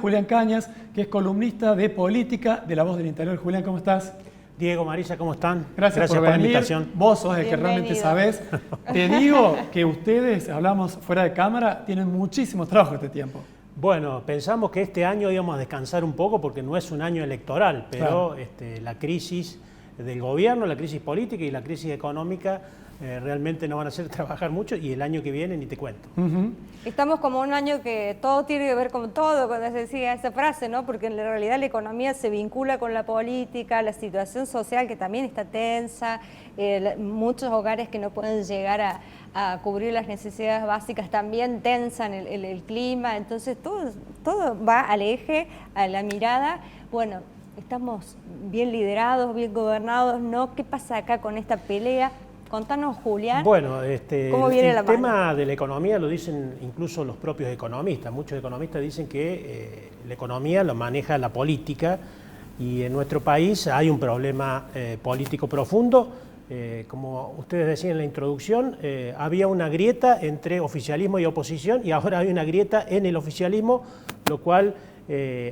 Julián Cañas, que es columnista de política de La Voz del Interior. Julián, ¿cómo estás? Diego, Marisa, ¿cómo están? Gracias por la venir. invitación. Vos sos el que realmente sabés. Te digo que ustedes, hablamos fuera de cámara, tienen muchísimo trabajo este tiempo. Bueno, pensamos que este año íbamos a descansar un poco porque no es un año electoral, pero claro, la crisis del gobierno, la crisis política y la crisis económica realmente nos van a hacer trabajar mucho, y el año que viene ni te cuento. Estamos como un año que todo tiene que ver con todo, cuando se decía esa frase, ¿no? Porque en realidad la economía se vincula con la política, la situación social que también está tensa, muchos hogares que no pueden llegar a cubrir las necesidades básicas también tensan el clima, entonces todo va al eje, a la mirada. Bueno, estamos bien liderados, bien gobernados, ¿no? ¿Qué pasa acá con esta pelea? Contanos, Julián, bueno, ¿cómo viene la mano? El tema de la economía lo dicen incluso los propios economistas. Muchos economistas dicen que la economía lo maneja la política, y en nuestro país hay un problema político profundo. Como ustedes decían en la introducción, había una grieta entre oficialismo y oposición, y ahora hay una grieta en el oficialismo, lo cual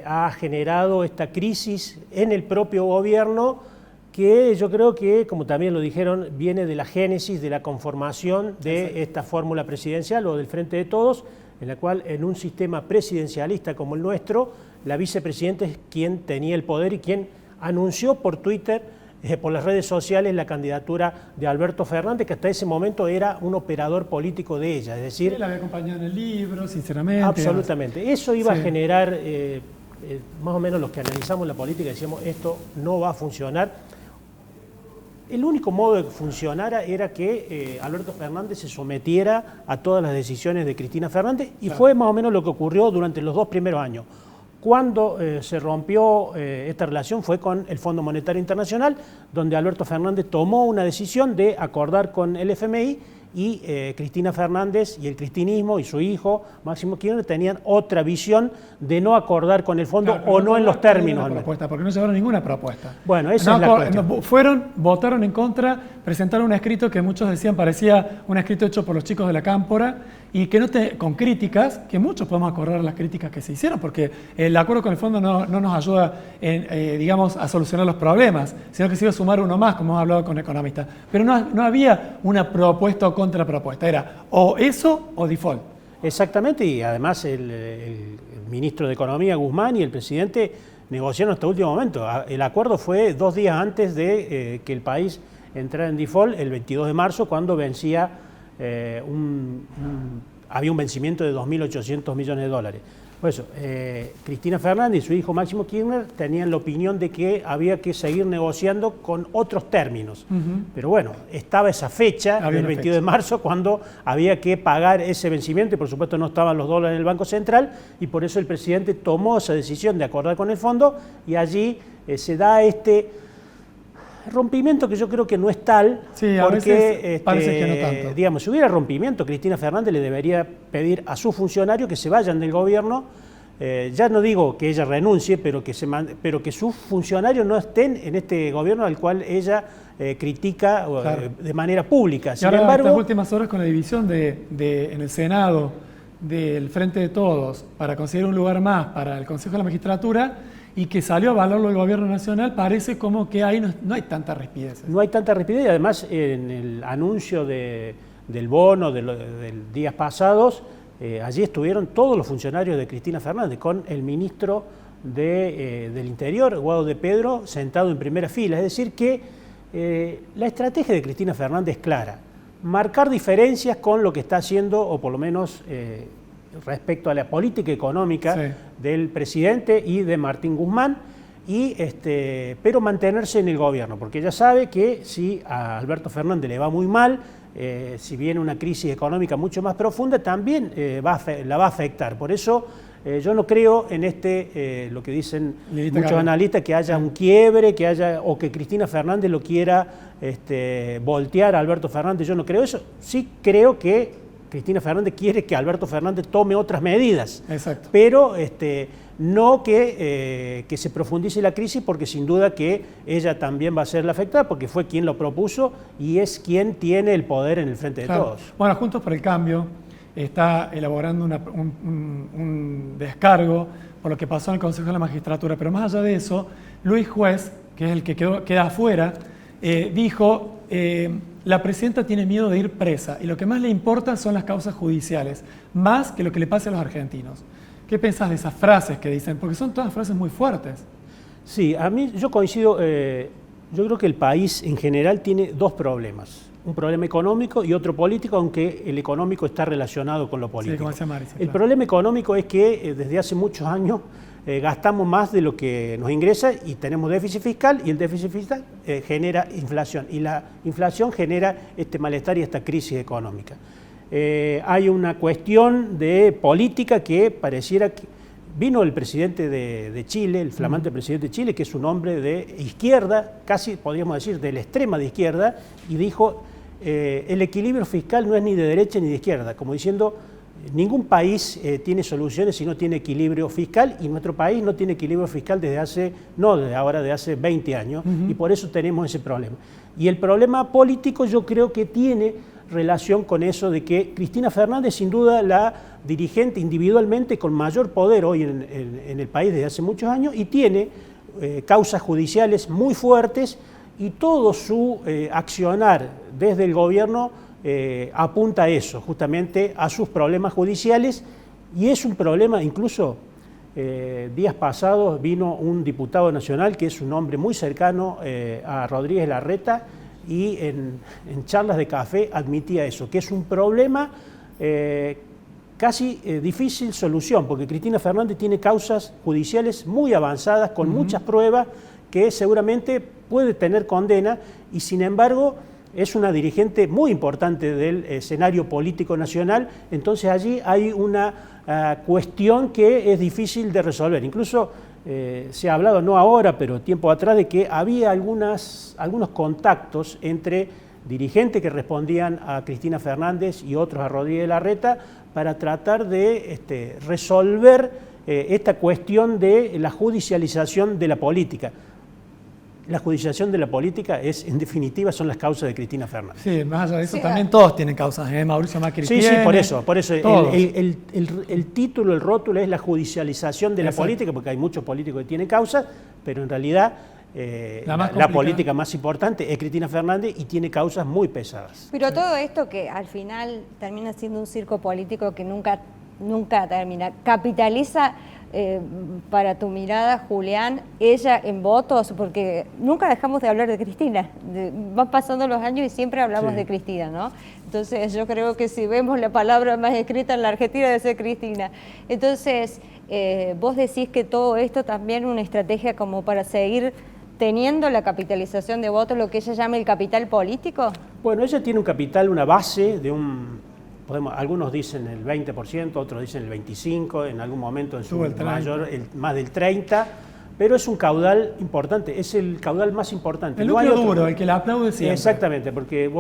ha generado esta crisis en el propio gobierno, que yo creo que, como también lo dijeron, viene de la génesis, de la conformación de esta fórmula presidencial o del Frente de Todos, en la cual en un sistema presidencialista como el nuestro, la vicepresidenta es quien tenía el poder y quien anunció por Twitter, por las redes sociales, la candidatura de Alberto Fernández, que hasta ese momento era un operador político de ella. Es decir, él la había acompañado en el libro, sinceramente. Absolutamente. Eso iba a generar, más o menos los que analizamos la política, decíamos, esto no va a funcionar. El único modo de que funcionara era que Alberto Fernández se sometiera a todas las decisiones de Cristina Fernández, y fue más o menos lo que ocurrió durante los 2 primeros años. Cuando se rompió esta relación fue con el Fondo Monetario Internacional, donde Alberto Fernández tomó una decisión de acordar con el FMI, y Cristina Fernández y el cristinismo y su hijo Máximo Kirchner tenían otra visión de no acordar con el fondo, o no en los términos. Porque no llevaron ninguna propuesta. Bueno, esa es la cuestión. Votaron en contra, presentaron un escrito que muchos decían parecía un escrito hecho por los chicos de la Cámpora, y que con críticas, que muchos podemos acordar las críticas que se hicieron, porque el acuerdo con el fondo no nos ayuda digamos, a solucionar los problemas, sino que se iba a sumar uno más, como hemos hablado con economistas. Pero no había una propuesta o contrapropuesta, era o eso o default. Exactamente, y además el ministro de Economía, Guzmán, y el presidente negociaron hasta el último momento. El acuerdo fue 2 días antes de que el país entrara en default, el 22 de marzo, cuando vencía había un vencimiento de 2.800 millones de dólares. Por eso, Cristina Fernández y su hijo Máximo Kirchner tenían la opinión de que había que seguir negociando con otros términos. Pero bueno, estaba esa fecha, el 22 de marzo, cuando había que pagar ese vencimiento, y por supuesto no estaban los dólares en el Banco Central, y por eso el presidente tomó esa decisión de acordar con el fondo, y allí se da este rompimiento, que yo creo que no es tal, porque parece que no tanto. Digamos, si hubiera rompimiento, Cristina Fernández le debería pedir a sus funcionarios que se vayan del gobierno. Ya no digo que ella renuncie, pero que sus funcionarios no estén en este gobierno al cual ella critica de manera pública. Sin embargo, estas últimas horas, con la división en el Senado del Frente de Todos para conseguir un lugar más para el Consejo de la Magistratura, y que salió a valorarlo el gobierno nacional, parece como que ahí no hay tanta rapidez. No hay tanta rapidez, y además en el anuncio del bono del días pasados, allí estuvieron todos los funcionarios de Cristina Fernández, con el ministro del Interior, Guado de Pedro, sentado en primera fila. Es decir que la estrategia de Cristina Fernández es clara: marcar diferencias con lo que está haciendo, o por lo menos respecto a la política económica del presidente y de Martín Guzmán, pero mantenerse en el gobierno, porque ella sabe que si a Alberto Fernández le va muy mal, si viene una crisis económica mucho más profunda, también la va a afectar. Por eso yo no creo en lo que dicen muchos analistas, que haya un quiebre, o que Cristina Fernández lo quiera voltear a Alberto Fernández. Yo no creo eso. Sí creo que Cristina Fernández quiere que Alberto Fernández tome otras medidas. Exacto. Pero no que se profundice la crisis, porque sin duda que ella también va a ser la afectada, porque fue quien lo propuso y es quien tiene el poder en el Frente de Todos. Bueno, Juntos por el Cambio está elaborando un descargo por lo que pasó en el Consejo de la Magistratura. Pero más allá de eso, Luis Juez, que es el que queda afuera, dijo, la presidenta tiene miedo de ir presa y lo que más le importa son las causas judiciales, más que lo que le pase a los argentinos. ¿Qué pensás de esas frases que dicen? Porque son todas frases muy fuertes. Sí, a mí yo coincido, yo creo que el país en general tiene dos problemas. Un problema económico y otro político, aunque el económico está relacionado con lo político. Sí, como decía Mari, sí, el claro. problema económico es que desde hace muchos años gastamos más de lo que nos ingresa y tenemos déficit fiscal, y el déficit fiscal genera inflación, y la inflación genera este malestar y esta crisis económica. Hay una cuestión de política que pareciera que vino el presidente de Chile, el flamante presidente de Chile, que es un hombre de izquierda, casi podríamos decir de la extrema de izquierda, y dijo, el equilibrio fiscal no es ni de derecha ni de izquierda, como diciendo, ningún país tiene soluciones si no tiene equilibrio fiscal, y nuestro país no tiene equilibrio fiscal desde hace 20 años, y por eso tenemos ese problema. Y el problema político yo creo que tiene relación con eso de que Cristina Fernández, sin duda la dirigente individualmente con mayor poder hoy en el país desde hace muchos años, y tiene causas judiciales muy fuertes, y todo su accionar desde el gobierno apunta a eso, justamente a sus problemas judiciales, y es un problema, incluso días pasados vino un diputado nacional que es un hombre muy cercano a Rodríguez Larreta, y en charlas de café admitía eso, que es un problema casi difícil solución, porque Cristina Fernández tiene causas judiciales muy avanzadas, con muchas pruebas, que seguramente puede tener condena, y sin embargo es una dirigente muy importante del escenario político nacional. Entonces allí hay una cuestión que es difícil de resolver. Incluso se ha hablado, no ahora, pero tiempo atrás, de que había algunos contactos entre dirigentes que respondían a Cristina Fernández y otros a Rodríguez Larreta para tratar de resolver esta cuestión de la judicialización de la política. La judicialización de la política en definitiva, son las causas de Cristina Fernández. Sí, más allá de eso también todos tienen causas, Mauricio Macri sí, tiene. Sí, por eso el título, el rótulo es la judicialización de la política, porque hay muchos políticos que tienen causas, pero en realidad la política más importante es Cristina Fernández y tiene causas muy pesadas. Pero todo esto que al final termina siendo un circo político que nunca termina, capitaliza para tu mirada, Julián, ella en votos, porque nunca dejamos de hablar de Cristina, van pasando los años y siempre hablamos de Cristina, ¿no? Entonces yo creo que si vemos la palabra más escrita en la Argentina debe ser Cristina. Entonces, vos decís que todo esto también es una estrategia como para seguir teniendo la capitalización de votos, lo que ella llama el capital político. Bueno, ella tiene un capital, una base de algunos dicen el 20%, otros dicen el 25%, en algún momento en su mayor, más del 30%, pero es un caudal importante, es el caudal más importante. El núcleo duro, el que la aplaude siempre. Exactamente, porque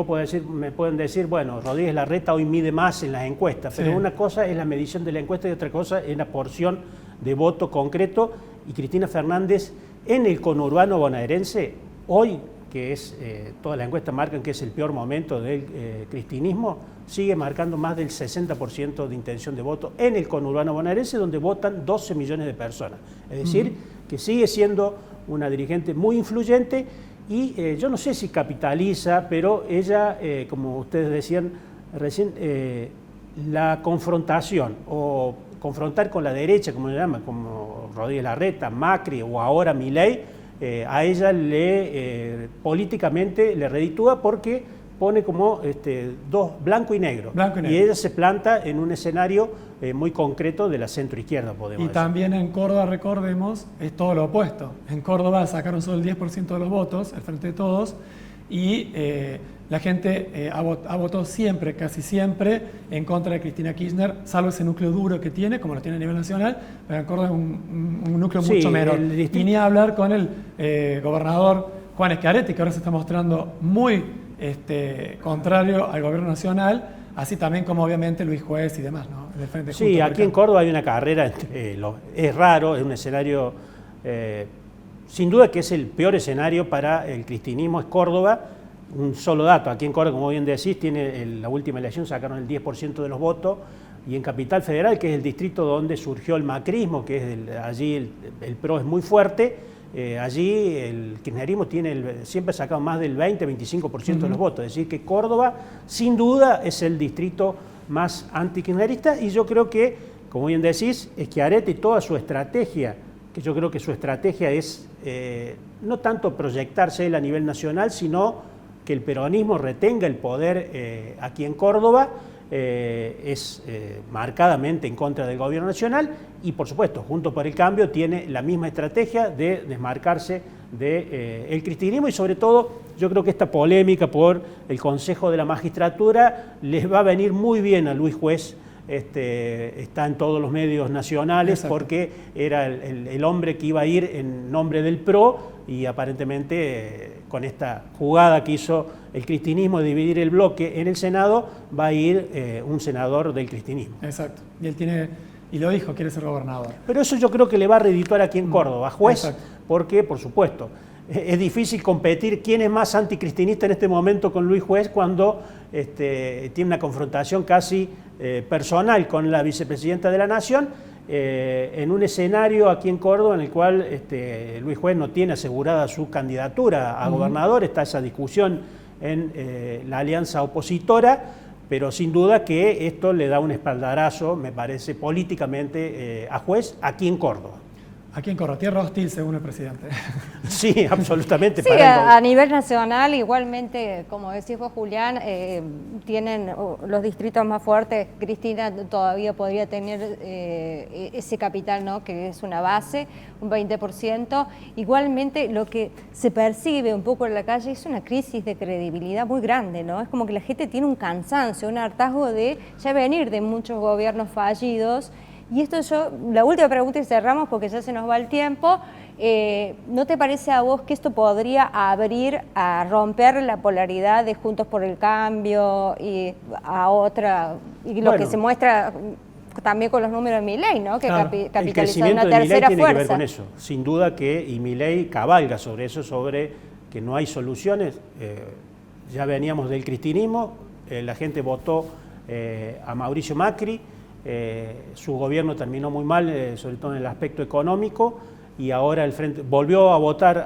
me pueden decir, bueno, Rodríguez Larreta hoy mide más en las encuestas, pero una cosa es la medición de la encuesta y otra cosa es la porción de voto concreto, y Cristina Fernández en el conurbano bonaerense, hoy, que es, todas las encuestas marcan que es el peor momento del cristinismo, sigue marcando más del 60% de intención de voto en el conurbano bonaerense, donde votan 12 millones de personas. Es decir, que sigue siendo una dirigente muy influyente, y yo no sé si capitaliza, pero ella, como ustedes decían recién, la confrontación, o confrontar con la derecha, como se llama, como Rodríguez Larreta, Macri o ahora Milei, a ella políticamente le reditúa, porque pone como dos, blanco y negro. Y ella se planta en un escenario muy concreto de la centroizquierda, podemos decir. También en Córdoba, recordemos, es todo lo opuesto. En Córdoba sacaron solo el 10% de los votos, el Frente de Todos, y la gente ha votado siempre, casi siempre, en contra de Cristina Kirchner, salvo ese núcleo duro que tiene, como lo tiene a nivel nacional, pero en Córdoba es un núcleo mucho menor. Y ni hablar con el gobernador Juan Schiaretti, que ahora se está mostrando muy contrario al gobierno nacional, así también como obviamente Luis Juez y demás, ¿no? Del Frente sí, aquí en Córdoba hay una carrera, es raro, es un escenario, sin duda que es el peor escenario para el cristinismo, es Córdoba. Un solo dato, aquí en Córdoba, como bien decís, la última elección sacaron el 10% de los votos, y en Capital Federal, que es el distrito donde surgió el macrismo, que es allí el PRO es muy fuerte, allí el kirchnerismo siempre ha sacado más del 20-25% de los votos, es decir que Córdoba sin duda es el distrito más antikirchnerista, y yo creo que, como bien decís, Schiaretti y toda su estrategia, que yo creo que su estrategia es no tanto proyectarse él a nivel nacional, sino que el peronismo retenga el poder aquí en Córdoba, es marcadamente en contra del gobierno nacional, y por supuesto Juntos por el Cambio tiene la misma estrategia de desmarcarse del cristianismo, y sobre todo yo creo que esta polémica por el Consejo de la Magistratura les va a venir muy bien a Luis Juez. Está en todos los medios nacionales. Exacto. Porque era el hombre que iba a ir en nombre del PRO, y aparentemente con esta jugada que hizo el cristianismo de dividir el bloque en el Senado, va a ir un senador del cristianismo. Exacto, y él y lo dijo, quiere ser gobernador. Pero eso yo creo que le va a redituar aquí en Córdoba, Juez. Exacto. Porque, por supuesto, es difícil competir quién es más anticristianista en este momento con Luis Juez, cuando tiene una confrontación casi personal con la vicepresidenta de la Nación, en un escenario aquí en Córdoba en el cual Luis Juez no tiene asegurada su candidatura a gobernador. Está esa discusión en la alianza opositora, pero sin duda que esto le da un espaldarazo, me parece, políticamente a Juez aquí en Córdoba. Aquí en Córdoba, tierra hostil, según el presidente. Sí, absolutamente. Sí, a nivel nacional, igualmente, como decís vos, Julián, tienen los distritos más fuertes. Cristina todavía podría tener ese capital, ¿no?, que es una base, un 20%. Igualmente, lo que se percibe un poco en la calle es una crisis de credibilidad muy grande, ¿no? Es como que la gente tiene un cansancio, un hartazgo de ya venir de muchos gobiernos fallidos. Y esto la última pregunta y cerramos porque ya se nos va el tiempo. ¿No te parece a vos que esto podría abrir a romper la polaridad de Juntos por el Cambio y a otra, y lo que se muestra también con los números de Milei, ¿no?, que claro, capitaliza una tercera fuerza? Tiene que ver con eso, sin duda y Milei cabalga sobre eso, sobre que no hay soluciones. Ya veníamos del cristianismo, la gente votó a Mauricio Macri. Su gobierno terminó muy mal, sobre todo en el aspecto económico, y ahora el Frente volvió a votar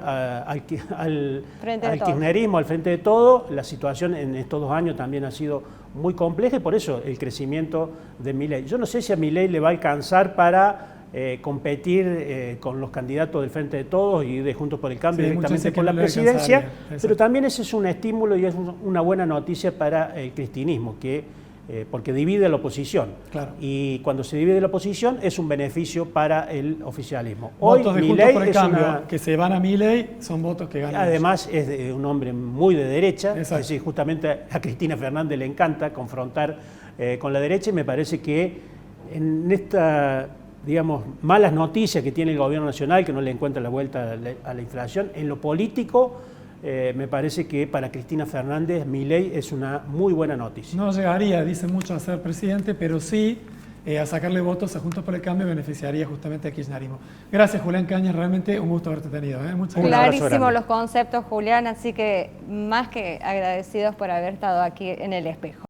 al kirchnerismo, al Frente de Todo. La situación en estos 2 años también ha sido muy compleja, y por eso el crecimiento de Milei. Yo no sé si a Milei le va a alcanzar para competir con los candidatos del Frente de Todos y de Juntos por el Cambio, sí, directamente por la presidencia, pero también ese es un estímulo y es una buena noticia para el cristianismo, porque divide a la oposición. Claro. Y cuando se divide la oposición es un beneficio para el oficialismo. Votos de Juntos por el Cambio que se van a Milei son votos que ganan. Además es un hombre muy de derecha. Exacto. Es decir, justamente a Cristina Fernández le encanta confrontar con la derecha, y me parece que en esta, digamos, malas noticias que tiene el gobierno nacional, que no le encuentra la vuelta a la inflación, en lo político, me parece que para Cristina Fernández Milei es una muy buena noticia. No llegaría, dice mucho, a ser presidente, pero sí a sacarle votos a Juntos por el Cambio beneficiaría justamente a kirchnerismo. Gracias, Julián Cañas, realmente un gusto haberte tenido. Muchas gracias. Clarísimos los conceptos, Julián, así que más que agradecidos por haber estado aquí en El Espejo.